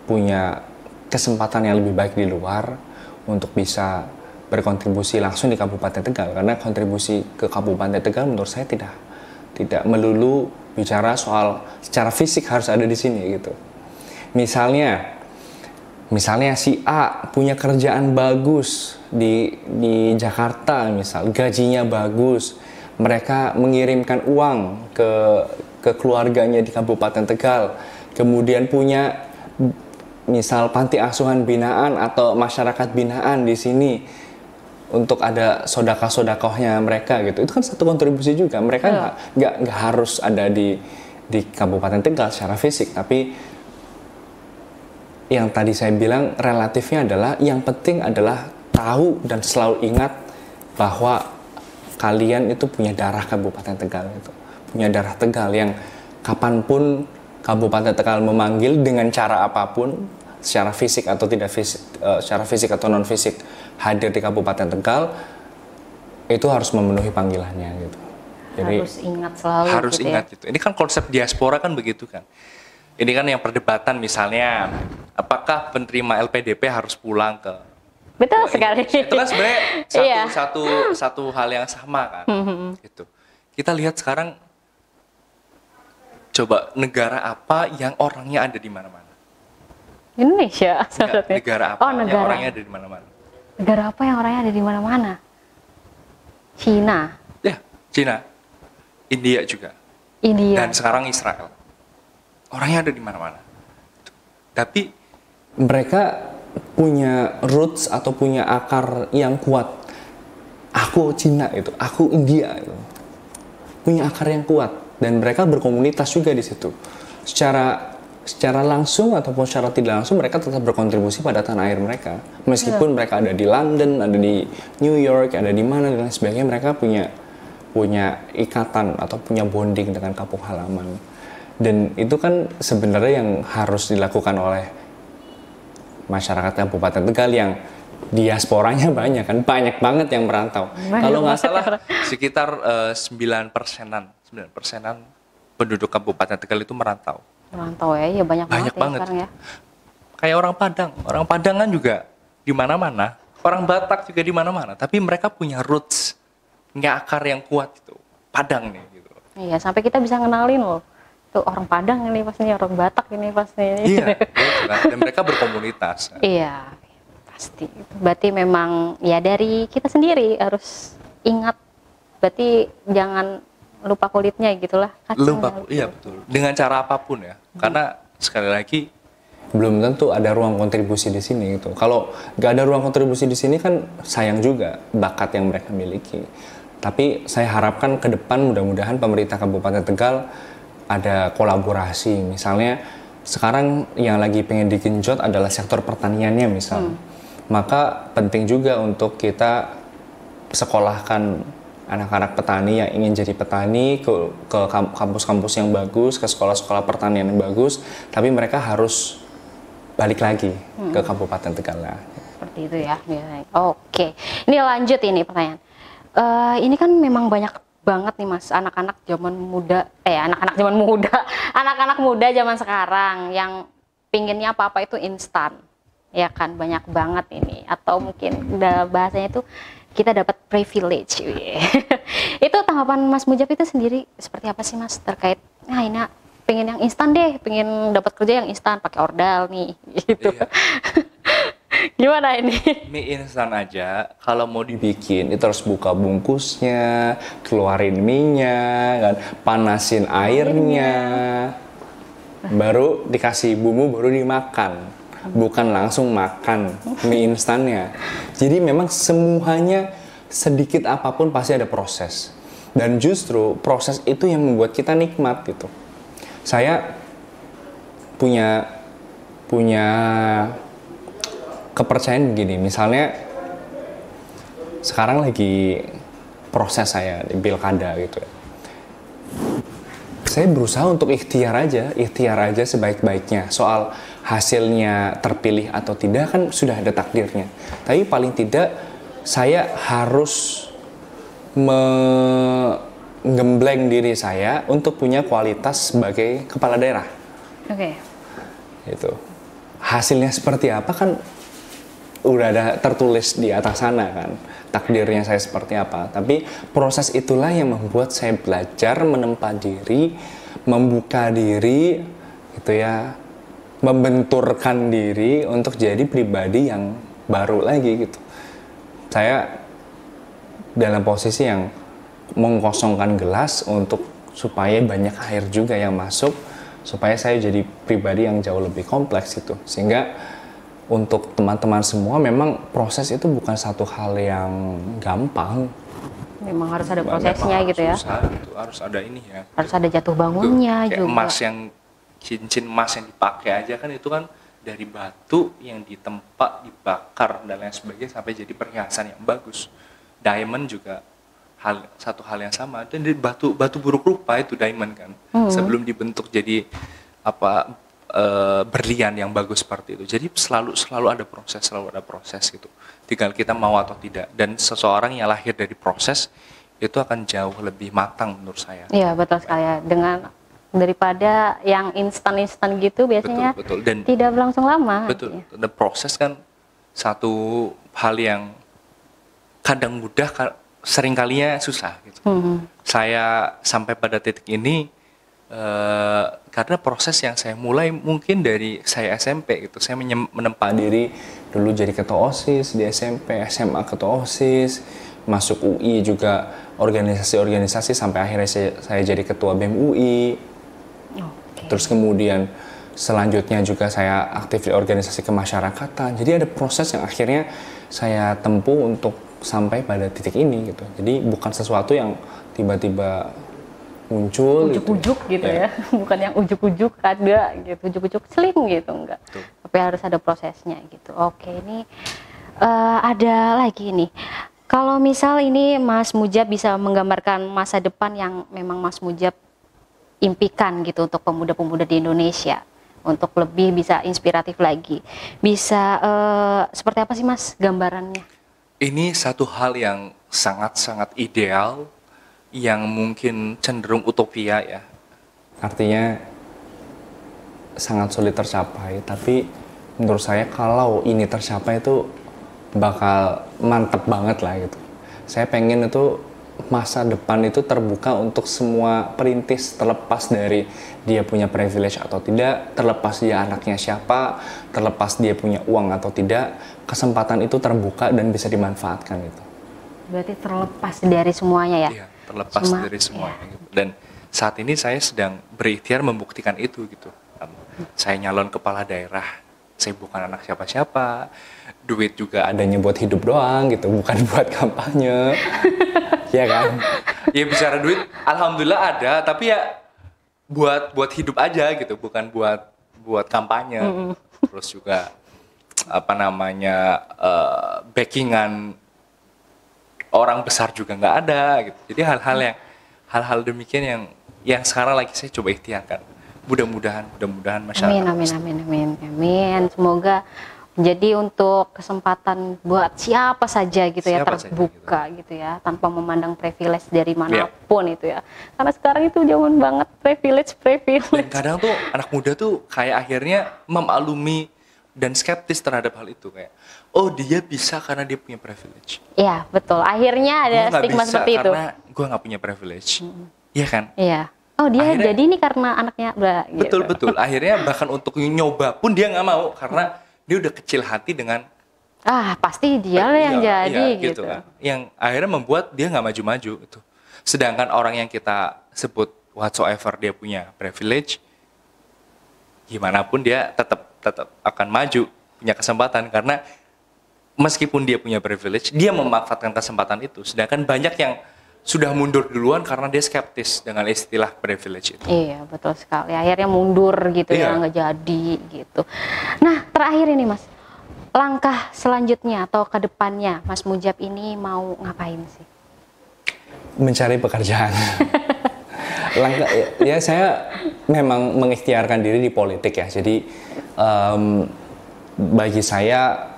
punya kesempatan yang lebih baik di luar untuk bisa berkontribusi langsung di Kabupaten Tegal, karena kontribusi ke Kabupaten Tegal menurut saya tidak melulu bicara soal secara fisik harus ada di sini gitu. Misalnya si A punya kerjaan bagus di Jakarta, misal gajinya bagus, mereka mengirimkan uang ke keluarganya di Kabupaten Tegal, kemudian punya misal panti asuhan binaan atau masyarakat binaan di sini untuk ada sodakoh-sodakohnya mereka gitu. Itu kan satu kontribusi juga. Mereka nggak harus ada di Kabupaten Tegal secara fisik, tapi yang tadi saya bilang relatifnya adalah yang penting adalah tahu dan selalu ingat bahwa kalian itu punya darah Kabupaten Tegal gitu. Punya darah Tegal yang kapanpun Kabupaten Tegal memanggil dengan cara apapun, secara fisik atau tidak fisik, secara fisik atau non fisik hadir di Kabupaten Tegal, itu harus memenuhi panggilannya gitu. Jadi harus ingat selalu. Harus gitu ingat gitu. Ini kan konsep diaspora kan begitu kan. Ini kan yang perdebatan misalnya, apakah penerima LPDP harus pulang ke Betul sekali. Itu kan sebenarnya satu hal yang sama kan. Gitu. Kita lihat sekarang, coba negara apa yang orangnya ada di mana-mana? Indonesia. Negara apa yang orangnya ada di mana-mana? Negara apa yang orangnya ada di mana-mana? Cina. Ya, Cina. India juga. India. Dan sekarang Israel. Orangnya ada di mana-mana. Tapi mereka punya roots atau punya akar yang kuat. Aku Cina itu, aku India itu. Punya akar yang kuat dan mereka berkomunitas juga di situ. Secara langsung ataupun secara tidak langsung mereka tetap berkontribusi pada tanah air mereka. Meskipun mereka ada di London, ada di New York, ada di mana dan lain sebagainya, mereka punya ikatan atau punya bonding dengan kampung halaman. Dan itu kan sebenarnya yang harus dilakukan oleh masyarakat Kabupaten Tegal yang diasporanya banyak kan, banyak banget yang merantau. Kalau nggak salah sekitar 9%-an penduduk Kabupaten Tegal itu merantau. Merantau ya banyak banget ya sekarang ya. Kayak orang Padang kan juga di mana-mana, orang Batak juga di mana-mana, tapi mereka punya roots, punya akar yang kuat itu, Padang nih gitu. Iya, sampai kita bisa ngenalin loh. Tuh orang Padang ini pasti, orang Batak ini pasti. Iya, dan mereka berkomunitas. Iya, pasti. Berarti memang ya dari kita sendiri harus ingat. Berarti jangan lupa kulitnya gitulah. Iya betul. Dengan cara apapun ya. Karena sekali lagi belum tentu ada ruang kontribusi di sini gitu. Kalau nggak ada ruang kontribusi di sini kan sayang juga bakat yang mereka miliki. Tapi saya harapkan ke depan mudah-mudahan pemerintah Kabupaten Tegal ada kolaborasi. Misalnya sekarang yang lagi pengen digenjot adalah sektor pertaniannya misal. Maka penting juga untuk kita sekolahkan anak-anak petani yang ingin jadi petani ke kampus-kampus yang bagus, ke sekolah-sekolah pertanian yang bagus, tapi mereka harus balik lagi ke Kabupaten Tegal. Seperti itu ya. Oke, ini lanjut ini pertanyaan. Ini kan memang banyak banget nih Mas anak-anak zaman muda, anak-anak muda zaman sekarang yang pinginnya apa-apa itu instan, ya kan, banyak banget ini. Atau mungkin bahasanya itu kita dapat privilege. Itu tanggapan Mas Mujab itu sendiri seperti apa sih Mas terkait ini pengen yang instan deh, pengen dapat kerja yang instan pakai ordal nih gitu. Iya. Gimana ini? Mie instan aja kalau mau Dibikin itu harus buka bungkusnya, keluarin minyak kan, panasin airnya, baru dikasih bumbu, baru dimakan, bukan langsung makan mie instannya. Jadi memang semuanya sedikit apapun pasti ada proses, dan justru proses itu yang membuat kita nikmat gitu. Saya punya kepercayaan begini, misalnya sekarang lagi proses saya di pilkada gitu ya. Saya berusaha untuk ikhtiar aja sebaik-baiknya. Soal hasilnya terpilih atau tidak kan sudah ada takdirnya. Tapi paling tidak saya harus menggembleng diri saya untuk punya kualitas sebagai kepala daerah. Oke. Itu. Hasilnya seperti apa kan udah ada tertulis di atas sana kan, takdirnya saya seperti apa. Tapi proses itulah yang membuat saya belajar menempa diri, membuka diri gitu ya, membenturkan diri untuk jadi pribadi yang baru lagi gitu. Saya dalam posisi yang mengkosongkan gelas untuk supaya banyak air juga yang masuk, supaya saya jadi pribadi yang jauh lebih kompleks gitu. Sehingga untuk teman-teman semua memang proses itu bukan satu hal yang gampang. Memang harus ada prosesnya gitu ya. Gitu. Harus ada ini ya. Harus ada jatuh bangunnya kayak juga. Emas yang cincin emas yang dipakai aja kan itu kan dari batu yang ditempa, dibakar dan lain sebagainya sampai jadi perhiasan yang bagus. Diamond juga satu hal yang sama, dan dari batu buruk rupa itu diamond kan. Sebelum dibentuk jadi berlian yang bagus seperti itu. Jadi selalu ada proses gitu. Tinggal kita mau atau tidak. Dan seseorang yang lahir dari proses itu akan jauh lebih matang menurut saya. Iya, betul sekali ya. Daripada yang instan gitu biasanya betul. Dan tidak berlangsung lama. Betul. Ya. Dan proses kan satu hal yang kadang mudah, seringkalinya susah gitu. Saya sampai pada titik ini karena proses yang saya mulai mungkin dari saya SMP gitu. Saya menempa diri Dulu jadi ketua OSIS di SMP, SMA ketua OSIS, masuk UI juga organisasi-organisasi sampai akhirnya saya jadi ketua BEM UI. Terus kemudian selanjutnya juga saya aktif di organisasi kemasyarakatan. Jadi ada proses yang akhirnya saya tempuh untuk sampai pada titik ini gitu. Jadi bukan sesuatu yang tiba-tiba muncul ujuk-ujuk gitu ya. Bukan yang ujuk-ujuk ada gitu, ujuk-ujuk seling gitu, enggak. Betul. Tapi harus ada prosesnya gitu. Oke, ini ada lagi nih. Kalau misal ini Mas Mujab bisa menggambarkan masa depan yang memang Mas Mujab impikan gitu untuk pemuda-pemuda di Indonesia, untuk lebih bisa inspiratif lagi, bisa seperti apa sih Mas gambarannya? Ini satu hal yang sangat-sangat ideal, yang mungkin cenderung utopia ya. Artinya sangat sulit tercapai, tapi menurut saya kalau ini tercapai itu bakal mantep banget lah gitu. Saya pengen itu masa depan itu terbuka untuk semua perintis, terlepas dari dia punya privilege atau tidak, terlepas dia anaknya siapa, terlepas dia punya uang atau tidak, kesempatan itu terbuka dan bisa dimanfaatkan gitu. Berarti terlepas dari semuanya ya? Iya, terlepas dari semuanya gitu. Dan saat ini saya sedang berikhtiar membuktikan itu gitu. Saya nyalon kepala daerah, saya bukan anak siapa-siapa, duit juga adanya buat hidup doang gitu, bukan buat kampanye. Ya kan? Ya bicara duit, alhamdulillah ada, tapi ya buat hidup aja gitu, bukan buat kampanye. Terus juga backingan orang besar juga nggak ada gitu. Jadi hal-hal demikian yang sekarang lagi saya coba ikhtiarkan. Mudah-mudahan masyarakat. Amin. Semoga jadi untuk kesempatan buat siapa saja gitu ya, terbuka gitu ya, tanpa memandang privilege dari manapun itu ya. Karena sekarang itu zaman banget privilege. Dan kadang tuh anak muda tuh kayak akhirnya memaklumi dan skeptis terhadap hal itu, kayak oh dia bisa karena dia punya privilege. Iya betul. Akhirnya ada stigma seperti itu. Karena gue nggak punya privilege, iya kan? Iya. Oh dia akhirnya, jadi ini karena anaknya gitu. Betul. Akhirnya bahkan untuk nyoba pun dia nggak mau karena dia udah kecil hati dengan pasti dia lah yang jadi gitu kan. Yang akhirnya membuat dia nggak maju-maju itu. Sedangkan orang yang kita sebut whatsoever dia punya privilege, gimana pun dia tetap akan maju, punya kesempatan, karena meskipun dia punya privilege, dia memanfaatkan kesempatan itu. Sedangkan banyak yang sudah mundur duluan karena dia skeptis dengan istilah privilege itu. Iya betul sekali. Akhirnya mundur gitu ya, nggak jadi gitu. Nah terakhir ini Mas, langkah selanjutnya atau ke depannya Mas Mujab ini mau ngapain sih? Mencari pekerjaan. Ya saya memang mengikhtiarkan diri di politik ya. Jadi bagi saya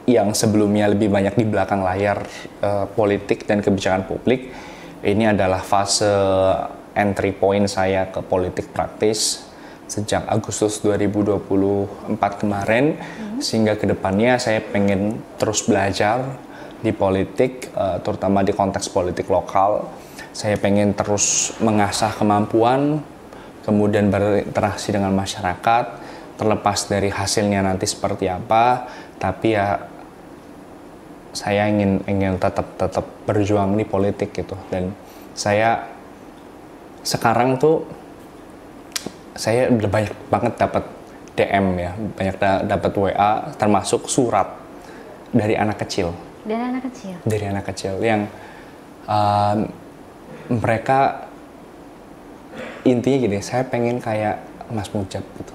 yang sebelumnya lebih banyak di belakang layar politik dan kebijakan publik, ini adalah fase entry point saya ke politik praktis sejak Agustus 2024 kemarin, sehingga kedepannya saya pengen terus belajar di politik, terutama di konteks politik lokal. Saya pengen terus mengasah kemampuan, kemudian berinteraksi dengan masyarakat, terlepas dari hasilnya nanti seperti apa, tapi ya saya ingin tetap berjuang di politik gitu. Dan saya sekarang tuh saya udah banyak banget dapat DM ya, banyak dapat WA, termasuk surat dari anak kecil. Dari anak kecil yang mereka intinya gini, saya pengen kayak Mas Mujab gitu.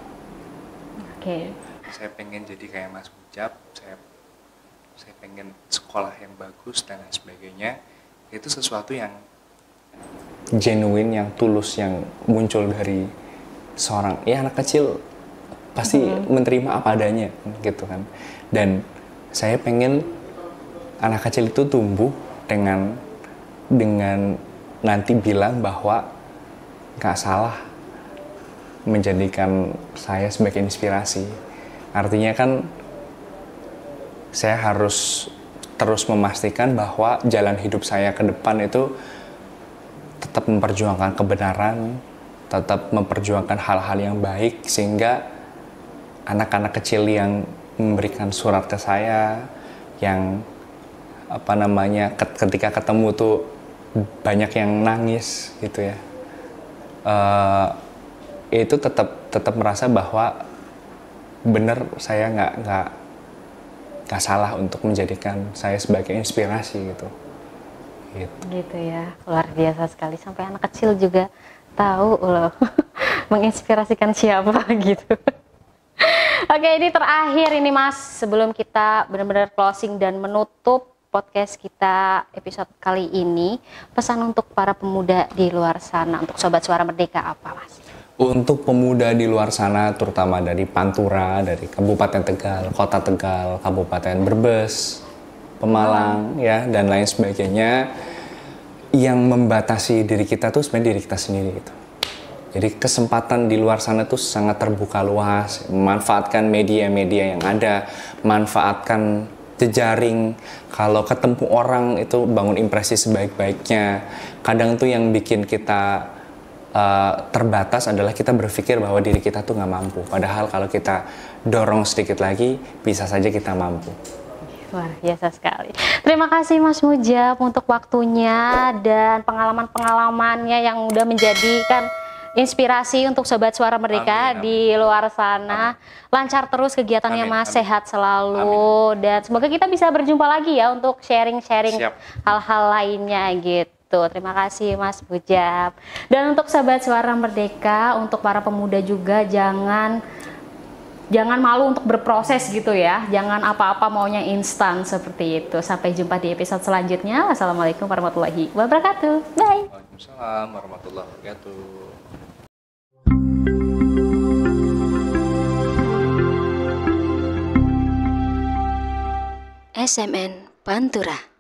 Oke. Saya pengen jadi kayak Mas Mujab, saya pengen sekolah yang bagus dan lain sebagainya. Itu sesuatu yang genuine, yang tulus, yang muncul dari seorang anak kecil, pasti menerima apa adanya gitu kan. Dan saya pengen anak kecil itu tumbuh dengan nanti bilang bahwa nggak salah menjadikan saya sebagai inspirasi. Artinya kan saya harus terus memastikan bahwa jalan hidup saya ke depan itu tetap memperjuangkan kebenaran, tetap memperjuangkan hal-hal yang baik, sehingga anak-anak kecil yang memberikan surat ke saya, yang ketika ketemu tuh banyak yang nangis gitu ya, itu tetap merasa bahwa benar saya nggak salah untuk menjadikan saya sebagai inspirasi gitu. Gitu ya, luar biasa sekali, sampai anak kecil juga tahu loh menginspirasikan siapa gitu. Oke, ini terakhir ini Mas, sebelum kita benar-benar closing dan menutup podcast kita episode kali ini, pesan untuk para pemuda di luar sana, untuk Sobat Suara Merdeka apa Mas? Untuk pemuda di luar sana, terutama dari Pantura, dari Kabupaten Tegal, Kota Tegal, Kabupaten Brebes, Pemalang, ya, dan lain sebagainya, yang membatasi diri kita tuh sebenarnya diri kita sendiri gitu. Jadi kesempatan di luar sana tuh sangat terbuka luas. Manfaatkan media-media yang ada, manfaatkan jejaring. Kalau ketemu orang itu bangun impresi sebaik-baiknya. Kadang tuh yang bikin kita terbatas adalah kita berpikir bahwa diri kita tuh nggak mampu. Padahal kalau kita dorong sedikit lagi, bisa saja kita mampu. Luar biasa sekali. Terima kasih Mas Mujab untuk waktunya dan pengalaman-pengalamannya yang udah menjadikan inspirasi untuk Sobat Suara Merdeka Amin, amin. di luar sana. Lancar terus kegiatannya Amin, Mas, amin. sehat selalu. Dan semoga kita bisa berjumpa lagi ya untuk sharing-sharing Siap. hal-hal lainnya gitu. Terima kasih Mas Bujab. Dan untuk Sobat Suara Merdeka, untuk para pemuda juga jangan malu untuk berproses gitu ya. Jangan apa-apa maunya instan seperti itu. Sampai jumpa di episode selanjutnya. Wassalamualaikum warahmatullahi wabarakatuh. Bye. Waalaikumsalam warahmatullahi wabarakatuh. SMN Pantura.